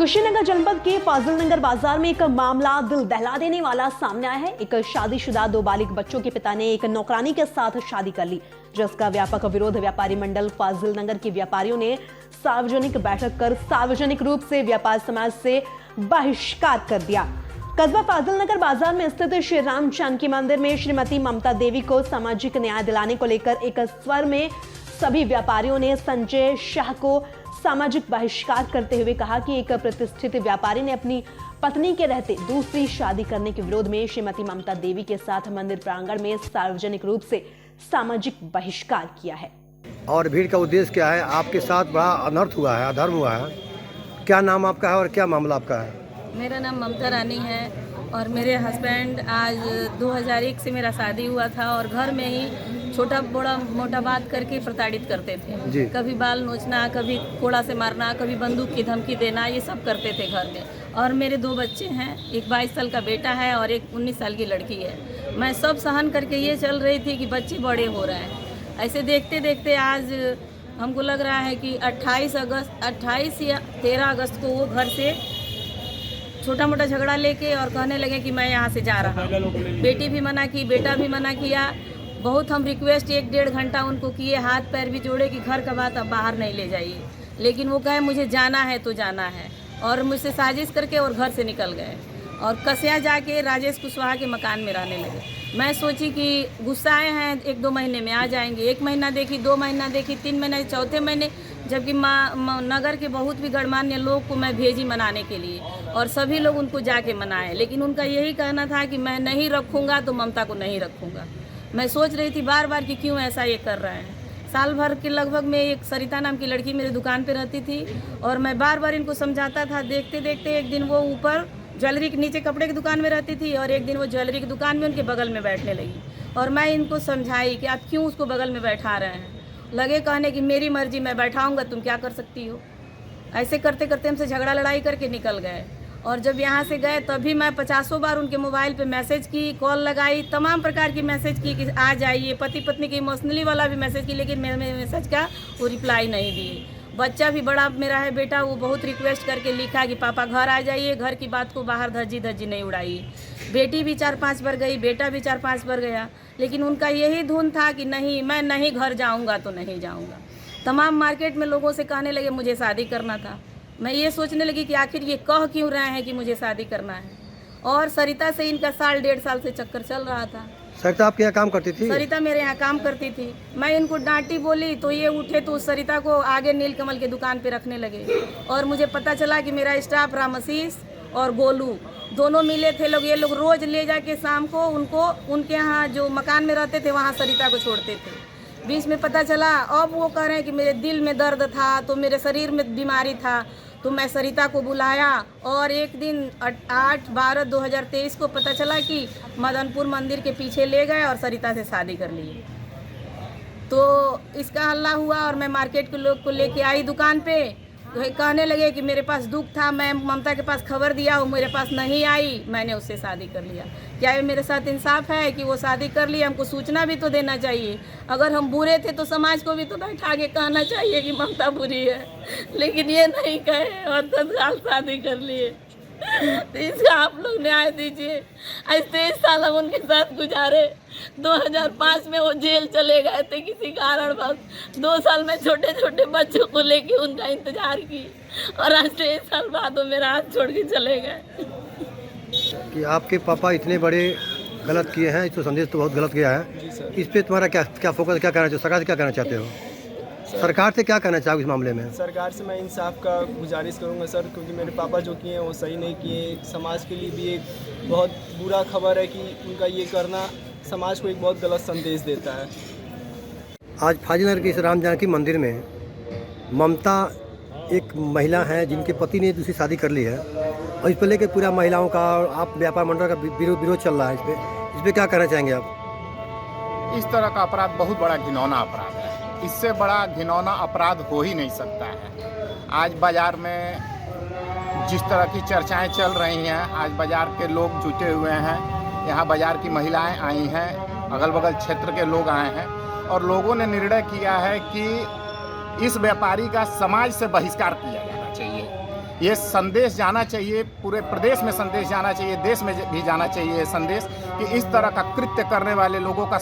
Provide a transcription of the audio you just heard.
कुशीनगर जनपद के फाजिलनगर बाजार में एक मामला दिल दहला देने वाला सामने आया है। एक शादीशुदा दो बालिग बच्चों के पिता ने एक नौकरानी के साथ शादी कर ली, जिसका व्यापक विरोध व्यापारी मंडल फाजिलनगर के व्यापारियों ने सार्वजनिक बैठक कर सार्वजनिक रूप से व्यापार समाज से बहिष्कार कर दिया। कस्बा फाजिलनगर बाजार में स्थित श्री राम जानकी मंदिर में श्रीमती ममता देवी को सामाजिक न्याय दिलाने को लेकर एक स्वर में सभी व्यापारियों ने संजय शाह को सामाजिक बहिष्कार करते हुए कहा कि एक प्रतिष्ठित व्यापारी ने अपनी पत्नी के रहते दूसरी शादी करने के विरोध में श्रीमती ममता देवी के साथ मंदिर प्रांगण में सार्वजनिक रूप से सामाजिक बहिष्कार किया है। और भीड़ का उद्देश्य क्या है? आपके साथ बड़ा अनर्थ हुआ है, अधर्म हुआ है। क्या नाम आपका है और क्या मामला आपका है? मेरा नाम ममता रानी है और मेरे हस्बैंड आज 2001 से मेरा शादी हुआ था और घर में ही छोटा बड़ा मोटा बात करके प्रताड़ित करते थे। कभी बाल नोचना, कभी कोड़ा से मारना, कभी बंदूक की धमकी देना, ये सब करते थे घर में। और मेरे दो बच्चे हैं, एक 22 साल का बेटा है और एक 19 साल की लड़की है। मैं सब सहन करके ये चल रही थी कि बच्चे बड़े हो रहे हैं। ऐसे देखते देखते आज हमको लग रहा है कि 28 या 13 अगस्त को वो घर से छोटा मोटा झगड़ा लेके और कहने लगे कि मैं यहाँ से जा रहा हूँ। बेटी भी मना की, बेटा भी मना किया। बहुत हम रिक्वेस्ट 1-1.5 घंटा उनको किए, हाथ पैर भी जोड़े कि घर का बात अब बाहर नहीं ले जाइए, लेकिन वो कहे मुझे जाना है तो जाना है। और मुझसे साजिश करके और घर से निकल गए और कसिया जाके राजेश कुशवाहा के मकान में रहने लगे। मैं सोची कि गुस्सा आए हैं 1-2 महीने में आ जाएंगे। 1 महीना देखी, 2 महीना देखी, 3 महीने, चौथे महीने जबकि नगर के बहुत भी गणमान्य लोग को मैं भेजी मनाने के लिए और सभी लोग उनको जाके मनाए, लेकिन उनका यही कहना था कि मैं नहीं रखूँगा तो ममता को नहीं रखूँगा। मैं सोच रही थी बार बार कि क्यों ऐसा ये कर रहे हैं। साल भर के लगभग में एक सरिता नाम की लड़की मेरी दुकान पे रहती थी और मैं बार बार इनको समझाता था। देखते देखते एक दिन वो ऊपर ज्वेलरी के नीचे कपड़े की दुकान में रहती थी और एक दिन वो ज्वेलरी की दुकान में उनके बगल में बैठने लगी और मैं इनको समझाई कि आप क्यों उसको बगल में बैठा रहे हैं। लगे कहने कि मेरी मर्जी, मैं बैठाऊँगा, तुम क्या कर सकती हो। ऐसे करते करते हमसे झगड़ा लड़ाई करके निकल गए और जब यहाँ से गए तभी मैं 50 बार उनके मोबाइल पे मैसेज की, कॉल लगाई, तमाम प्रकार की मैसेज की कि आ जाइए, पति पत्नी की इमोशनली वाला भी मैसेज की, लेकिन मेरे मैसेज का वो रिप्लाई नहीं दिए। बच्चा भी बड़ा मेरा है बेटा, वो बहुत रिक्वेस्ट करके लिखा कि पापा घर आ जाइए, घर की बात को बाहर धज्जी धज्जी नहीं उड़ाइए। बेटी भी 4-5 बार गई, बेटा भी 4-5 बार गया, लेकिन उनका यही धुन था कि नहीं, मैं नहीं घर जाऊँगा तो नहीं जाऊँगा। तमाम मार्केट में लोगों से कहने लगे मुझे शादी करना था। मैं ये सोचने लगी कि आखिर ये कह क्यों रहे हैं कि मुझे शादी करना है। और सरिता से इनका 1.5 साल से चक्कर चल रहा था। सरिता आपके यहाँ काम करती थी? सरिता मेरे यहाँ काम करती थी। मैं इनको डांटी बोली तो ये उठे तो उस सरिता को आगे नीलकमल के दुकान पे रखने लगे और मुझे पता चला कि मेरा स्टाफ रामशीष और गोलू दोनों मिले थे लोग। ये लोग रोज ले जाके शाम को उनको उनके यहाँ जो मकान में रहते थे वहाँ सरिता को छोड़ते थे। बीच में पता चला, अब वो कह रहे हैं कि मेरे दिल में दर्द था तो मेरे शरीर में बीमारी था, तो मैं सरिता को बुलाया और एक दिन 8/12/2023 को पता चला कि मदनपुर मंदिर के पीछे ले गए और सरिता से शादी कर लिए। तो इसका हल्ला हुआ और मैं मार्केट के लोग को लेके आई दुकान पे। तो कहने लगे कि मेरे पास दुख था, मैं ममता के पास खबर दिया, वो मेरे पास नहीं आई, मैंने उससे शादी कर लिया। क्या ये मेरे साथ इंसाफ है कि वो शादी कर लिया? हमको सूचना भी तो देना चाहिए। अगर हम बुरे थे तो समाज को भी तो बैठा के कहना चाहिए कि ममता बुरी है, लेकिन ये नहीं कहे और तत्काल शादी कर लिए। तो इसका आप लोग न्याय दीजिए। आज 23 साल हम उनके साथ गुजारे। 2005 में वो जेल चले गए थे किसी कारण बस। 2 साल में छोटे छोटे बच्चों को लेके उनका इंतजार की और आज 23 साल बाद वो मेरा हाथ छोड़ के चले गए। कि आपके पापा इतने बड़े गलत किए हैं, तो संदेश तो बहुत गलत गया है। इस पे तुम्हारा क्या फोकस, क्या कहना चाहते हो? सरकार से क्या कहना चाहते हो? सरकार से क्या कहना चाहोगे इस मामले में? सरकार से मैं इंसाफ का गुजारिश करूंगा सर, क्योंकि मेरे पापा जो किए हैं वो सही नहीं किए। समाज के लिए भी एक बहुत बुरा खबर है कि उनका ये करना समाज को एक बहुत गलत संदेश देता है। आज फाजिलनगर के इस राम जानकी मंदिर में ममता एक महिला है जिनके पति ने दूसरी शादी कर ली है और इस पर लेकर पूरा महिलाओं का और आप व्यापार मंडल का विरोध चल रहा है। इस पर क्या कहना चाहेंगे आप? इस तरह का अपराध बहुत बड़ा घिनौना अपराध है। इससे बड़ा घिनौना अपराध हो ही नहीं सकता है। आज बाज़ार में जिस तरह की चर्चाएं चल रही हैं, आज बाज़ार के लोग जुटे हुए हैं, यहाँ बाज़ार की महिलाएं आई हैं, अगल बगल क्षेत्र के लोग आए हैं और लोगों ने निर्णय किया है कि इस व्यापारी का समाज से बहिष्कार किया जाना चाहिए। ये संदेश जाना चाहिए, पूरे प्रदेश में संदेश जाना चाहिए, देश में भी जाना चाहिए ये संदेश कि इस तरह का कृत्य करने वाले लोगों का